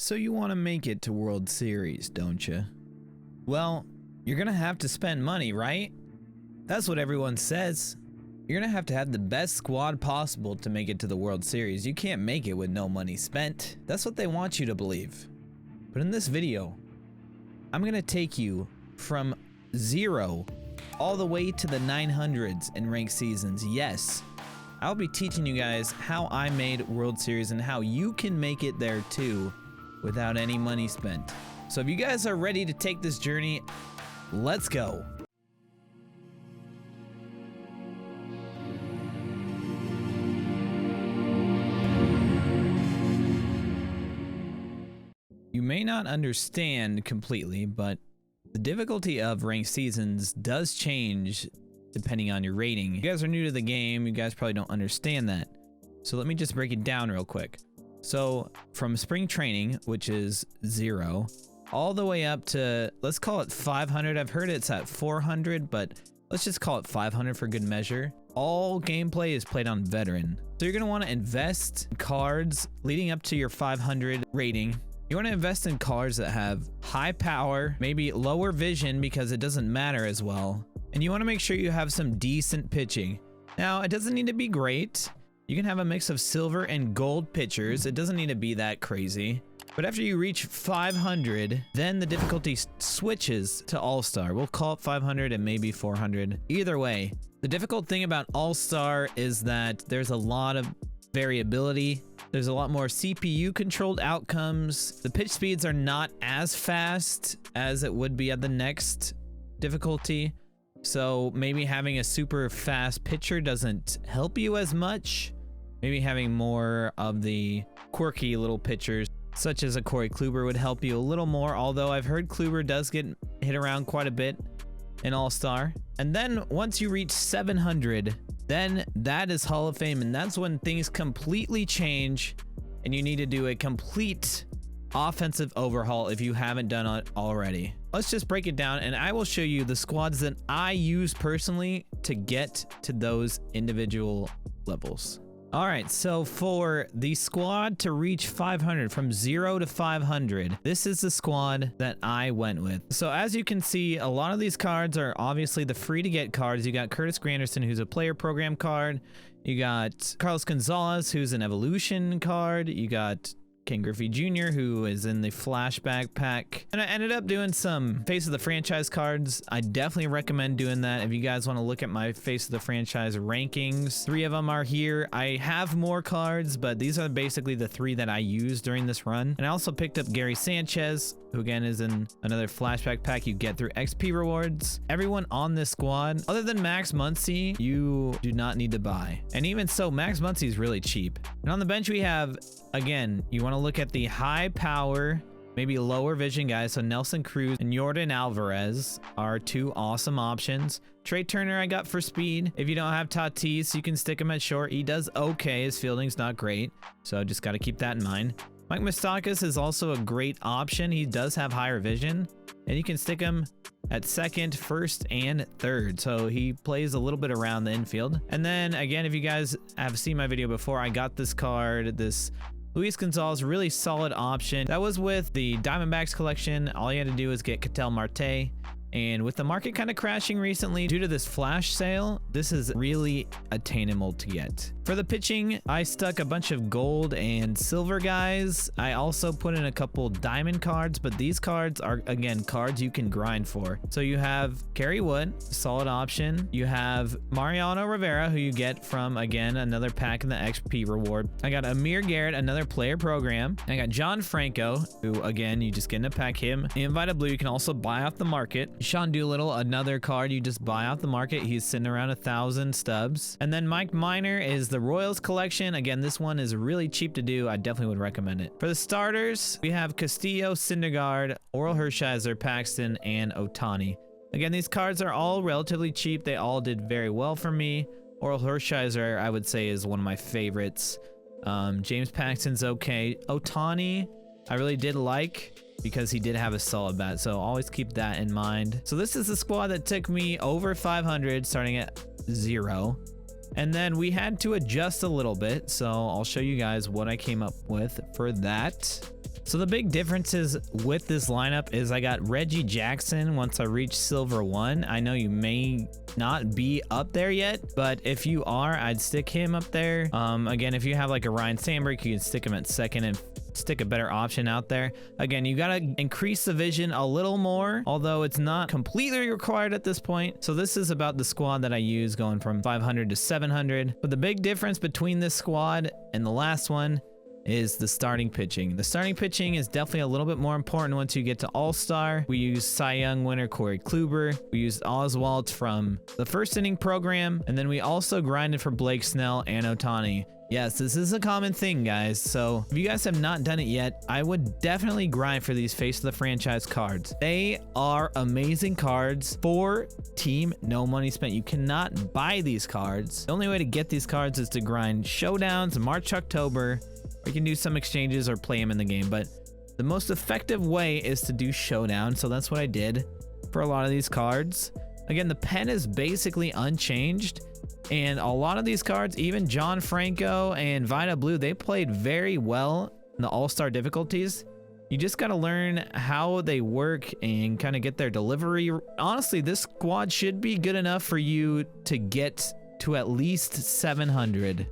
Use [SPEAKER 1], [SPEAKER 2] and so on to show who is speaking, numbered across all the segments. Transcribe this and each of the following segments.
[SPEAKER 1] So you want to make it to World Series, don't you? Well, you're going to have to spend money, right? That's what everyone says. You're going to have the best squad possible to make it to the World Series. You can't make it with no money spent. That's what they want you to believe. But in this video, I'm going to take you from 0 all the way to the 900s in ranked seasons. Yes, I'll be teaching you guys how I made World Series and how you can make it there too without any money spent. So if you guys are ready to take this journey, let's go. You may not understand completely, but the difficulty of ranked seasons does change depending on your rating. You guys are new to the game, you guys probably don't understand that. So let me just break it down real quick. So from spring training, which is 0, all the way up to, let's call it 500. I've heard it's at 400, but let's just call it 500 for good measure. All gameplay is played on veteran. So you're gonna wanna invest in cards leading up to your 500 rating. You want to invest in cards that have high power, maybe lower vision because it doesn't matter as well. And you want to make sure you have some decent pitching. Now, it doesn't need to be great. You can have a mix of silver and gold pitchers. It doesn't need to be that crazy. But after you reach 500, then the difficulty switches to All-Star. We'll call it 500 and maybe 400. Either way, the difficult thing about All-Star is that there's a lot of variability. There's a lot more CPU controlled outcomes. The pitch speeds are not as fast as it would be at the next difficulty. So maybe having a super fast pitcher doesn't help you as much. Maybe having more of the quirky little pitchers, such as a Corey Kluber, would help you a little more. Although I've heard Kluber does get hit around quite a bit in All-Star. And then once you reach 700, then that is Hall of Fame, and that's when things completely change and you need to do a complete offensive overhaul if you haven't done it already. Let's just break it down and I will show you the squads that I use personally to get to those individual levels. All right, so for the squad to reach 500, from 0 to 500, this is the squad that I went with. So as you can see, a lot of these cards are obviously the free to get cards. You got Curtis Granderson, who's a player program card. You got Carlos Gonzalez, who's an evolution card. You got Ken Griffey Jr., who is in the flashback pack. And I ended up doing some face of the franchise cards. I definitely recommend doing that if you guys want to look at my face of the franchise rankings. 3 of them are here. I have more cards, but these are basically the 3 that I used during this run. And I also picked up Gary Sanchez, who again is in another flashback pack you get through XP rewards. Everyone on this squad, other than Max Muncy, you do not need to buy. And even so, Max Muncy is really cheap. And on the bench we have, again, you want to look at the high power, maybe lower vision guys. So Nelson Cruz and Yordan Alvarez are 2 awesome options. Trey Turner I got for speed. If you don't have Tatis, you can stick him at short. He does okay. His fielding's not great, so just got to keep that in mind. Mike Moustakas is also a great option. He does have higher vision, and you can stick him at second, first, and third. So he plays a little bit around the infield. And then again, if you guys have seen my video before, I got this card, this Luis Gonzalez, really solid option. That was with the Diamondbacks collection. All you had to do is get Ketel Marte. And with the market kind of crashing recently due to this flash sale, this is really attainable to get. For the pitching, I stuck a bunch of gold and silver guys. I also put in a couple diamond cards, but these cards are, again, cards you can grind for. So you have Kerry Wood, solid option. You have Mariano Rivera, who you get from, again, another pack in the XP reward. I got Amir Garrett, another player program. I got John Franco, who, again, you just get in a pack him. Invited Blue, you can also buy off the market. Sean Doolittle, another card you just buy off the market. He's sitting around 1,000 stubs. And then Mike Minor is the Royals collection. Again, this one is really cheap to do. I definitely would recommend it. For the starters, we have Castillo, Syndergaard, Oral Hershiser, Paxton, and Ohtani. Again, these cards are all relatively cheap. They all did very well for me. Oral Hershiser, I would say, is one of my favorites. James Paxton's okay. Ohtani, I really did like, because he did have a solid bat, so always keep that in mind. So this is the squad that took me over 500, starting at 0. And then we had to adjust a little bit, so I'll show you guys what I came up with for that. So the big differences with this lineup is I got Reggie Jackson once I reach Silver 1. I know you may not be up there yet, but if you are, I'd stick him up there. Again, if you have like a Ryan Sandberg, you can stick him at second and stick a better option out there. Again, you gotta increase the vision a little more, although it's not completely required at this point. So this is about the squad that I use, going from 500 to 700. But the big difference between this squad and the last one is the starting pitching. The starting pitching is definitely a little bit more important once you get to All-Star. We use Cy Young winner Corey Kluber. We used Oswalt from the first inning program, and then we also grinded for Blake Snell and Ohtani. Yes, this is a common thing, guys. So if you guys have not done it yet, I would definitely grind for these Face of the Franchise cards. They are amazing cards for team, no money spent. You cannot buy these cards. The only way to get these cards is to grind showdowns March, October. You can do some exchanges or play them in the game, but the most effective way is to do showdown. So that's what I did for a lot of these cards. Again, the pen is basically unchanged, and a lot of these cards, even John Franco and Vida Blue, they played very well in the All-Star difficulties. You just got to learn how they work and kind of get their delivery. Honestly, this squad should be good enough for you to get to at least 700.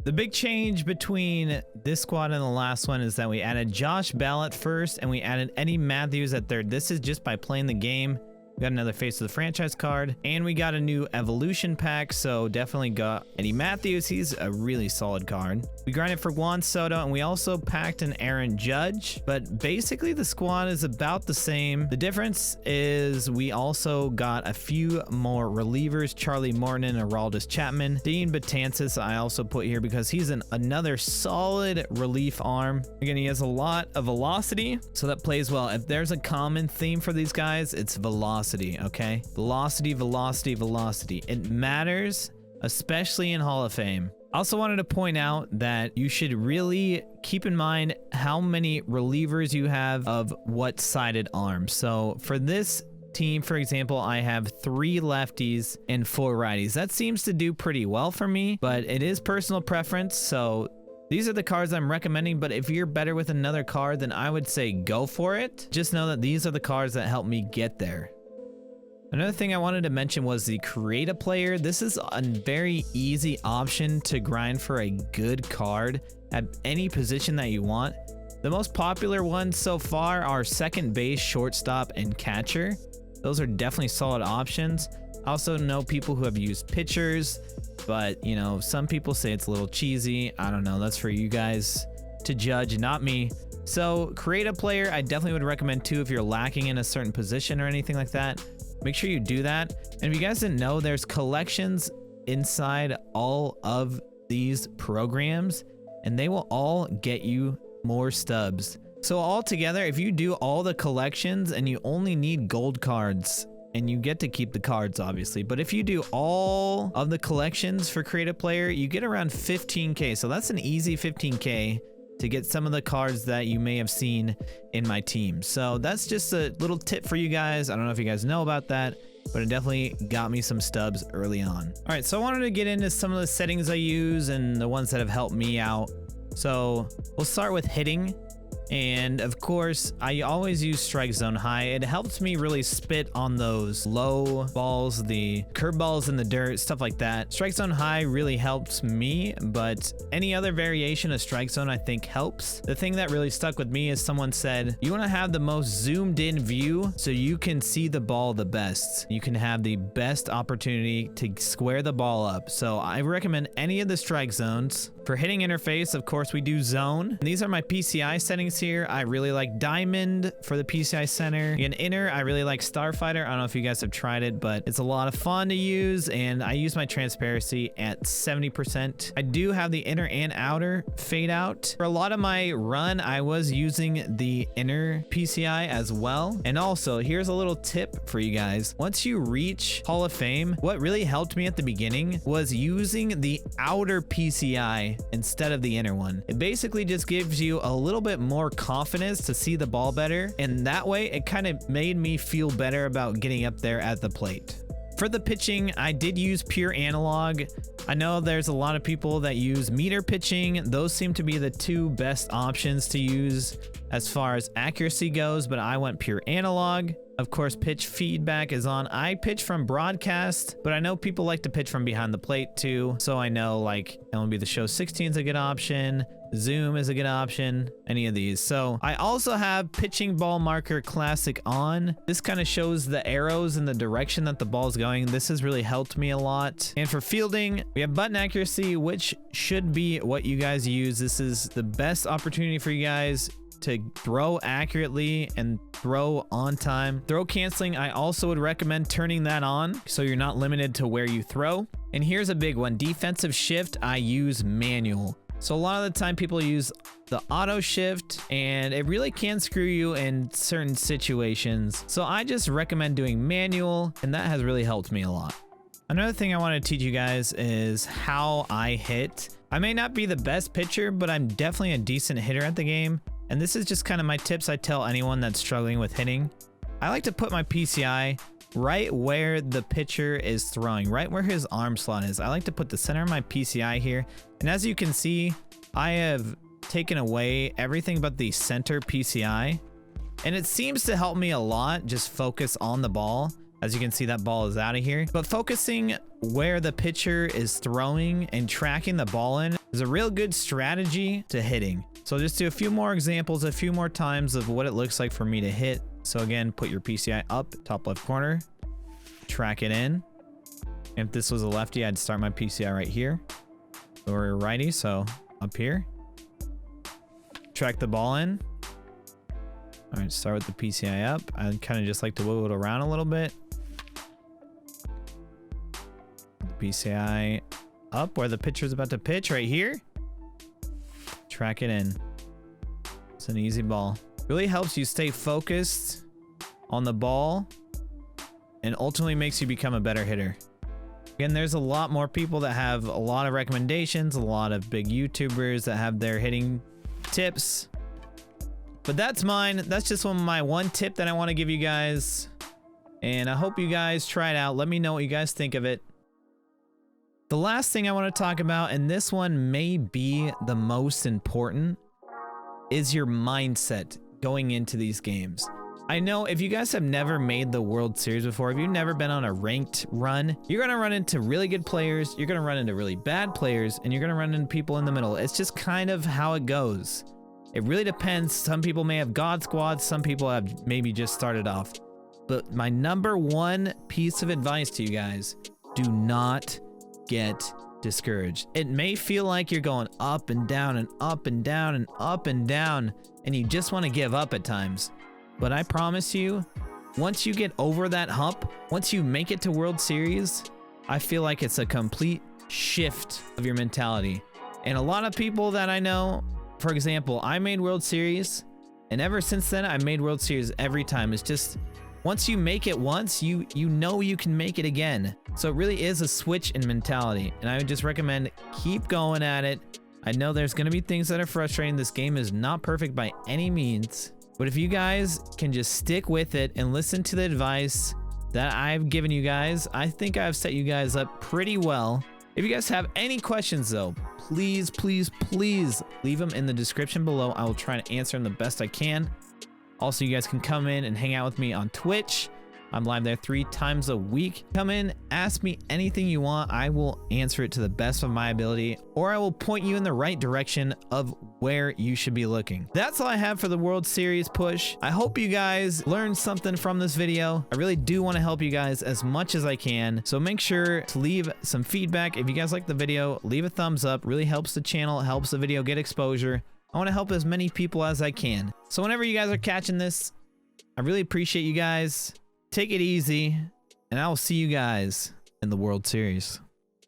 [SPEAKER 1] The big change between this squad and the last one is that we added Josh Bell at first and we added Eddie Matthews at third. This is just by playing the game. We got another Face of the Franchise card, and we got a new Evolution pack, so definitely got Eddie Matthews. He's a really solid card. We grinded for Juan Soto, and we also packed an Aaron Judge, but basically the squad is about the same. The difference is we also got a few more relievers, Charlie Morton and Aroldis Chapman. Dean Betances I also put here because he's another solid relief arm. Again, he has a lot of velocity, so that plays well. If there's a common theme for these guys, it's velocity. Okay, velocity, velocity, velocity. It matters, especially in Hall of Fame. I also wanted to point out that you should really keep in mind how many relievers you have of what sided arm. So for this team, for example, I have 3 lefties and 4 righties. That seems to do pretty well for me, but it is personal preference. So these are the cards I'm recommending, but if you're better with another card, then I would say go for it. Just know that these are the cards that help me get there. Another thing I wanted to mention was the Create a Player. This is a very easy option to grind for a good card at any position that you want. The most popular ones so far are second base, shortstop, and catcher. Those are definitely solid options. I also know people who have used pitchers, but you know, some people say it's a little cheesy. I don't know, that's for you guys to judge, not me. So Create a Player, I definitely would recommend too if you're lacking in a certain position or anything like that. Make sure you do that. And if you guys didn't know, there's collections inside all of these programs, and they will all get you more stubs. So all together, if you do all the collections and you only need gold cards, and you get to keep the cards obviously, but if you do all of the collections for Create a Player, you get around 15k. So that's an easy 15k to get some of the cards that you may have seen in my team. So that's just a little tip for you guys. I don't know if you guys know about that, but it definitely got me some stubs early on. All right, so I wanted to get into some of the settings I use and the ones that have helped me out. So we'll start with hitting. And of course, I always use strike zone high. It helps me really spit on those low balls, the curve balls in the dirt, stuff like that. Strike zone high really helps me, but any other variation of strike zone I think helps. The thing that really stuck with me is someone said, you want to have the most zoomed in view so you can see the ball the best. You can have the best opportunity to square the ball up. So I recommend any of the strike zones. For hitting interface, of course, we do zone. These are my PCI settings here. I really like Diamond for the PCI center. In inner, I really like Starfighter. I don't know if you guys have tried it, but it's a lot of fun to use, and I use my transparency at 70%. I do have the inner and outer fade out. For a lot of my run, I was using the inner PCI as well. And also, here's a little tip for you guys. Once you reach Hall of Fame, what really helped me at the beginning was using the outer PCI instead of the inner one. It basically just gives you a little bit more confidence to see the ball better, and that way it kind of made me feel better about getting up there at the plate. For the pitching, I did use pure analog. I know there's a lot of people that use meter pitching. Those seem to be the two best options to use as far as accuracy goes, but I went pure analog. Of course, pitch feedback is on. I pitch from broadcast, but I know people like to pitch from behind the plate too. So I know like MLB The Show 16 is a good option. Zoom is a good option, any of these. So I also have pitching ball marker classic on. This kind of shows the arrows in the direction that the ball is going. This has really helped me a lot. And for fielding, we have button accuracy, which should be what you guys use. This is the best opportunity for you guys to throw accurately and throw on time. Throw canceling, I also would recommend turning that on so you're not limited to where you throw. And here's a big one, defensive shift, I use manual. So a lot of the time people use the auto shift and it really can screw you in certain situations. So I just recommend doing manual, and that has really helped me a lot. Another thing I want to teach you guys is how I hit. I may not be the best pitcher, but I'm definitely a decent hitter at the game. And this is just kind of my tips I tell anyone that's struggling with hitting. I like to put my PCI right where the pitcher is throwing, right where his arm slot is. I like to put the center of my PCI here. And as you can see, I have taken away everything but the center PCI. And it seems to help me a lot, just focus on the ball. As you can see, that ball is out of here. But focusing where the pitcher is throwing and tracking the ball in is a real good strategy to hitting. So just do a few more examples, a few more times of what it looks like for me to hit. So again, put your PCI up, top left corner, track it in. And if this was a lefty, I'd start my PCI right here. Or a righty, so up here. Track the ball in. All right, start with the PCI up. I kind of just like to wiggle it around a little bit. The PCI up where the pitcher's about to pitch right here. Track it in. It's an easy ball. Really helps you stay focused on the ball and ultimately makes you become a better hitter. Again, there's a lot more people that have a lot of recommendations, a lot of big YouTubers that have their hitting tips. But that's mine. That's just one tip that I want to give you guys. And I hope you guys try it out. Let me know what you guys think of it. The last thing I want to talk about, and this one may be the most important, is your mindset going into these games. I know if you guys have never made the World Series before, if you've never been on a ranked run, you're going to run into really good players, you're going to run into really bad players, and you're going to run into people in the middle. It's just kind of how it goes. It really depends. Some people may have God squads, some people have maybe just started off. But my number one piece of advice to you guys, do not get discouraged. It may feel like you're going up and down and up and down and up and down, and you just want to give up at times. But I promise you, once you get over that hump, once you make it to World Series, I feel like it's a complete shift of your mentality. And a lot of people that I know, for example, I made World Series, and ever since then, I made World Series every time. It's just, once you make it once, you know you can make it again. So it really is a switch in mentality, and I would just recommend keep going at it. I know there's going to be things that are frustrating. This game is not perfect by any means, but if you guys can just stick with it and listen to the advice that I've given you guys, I think I've set you guys up pretty well. If you guys have any questions though, please leave them in the description below. I will try to answer them the best I can. Also, you guys can come in and hang out with me on Twitch. I'm live there 3 times a week. Come in, ask me anything you want. I will answer it to the best of my ability, or I will point you in the right direction of where you should be looking. That's all I have for the World Series push. I hope you guys learned something from this video. I really do want to help you guys as much as I can. So make sure to leave some feedback. If you guys like the video, leave a thumbs up. Really helps the channel, helps the video get exposure. I want to help as many people as I can. So whenever you guys are catching this, I really appreciate you guys. Take it easy, and I will see you guys in the World Series.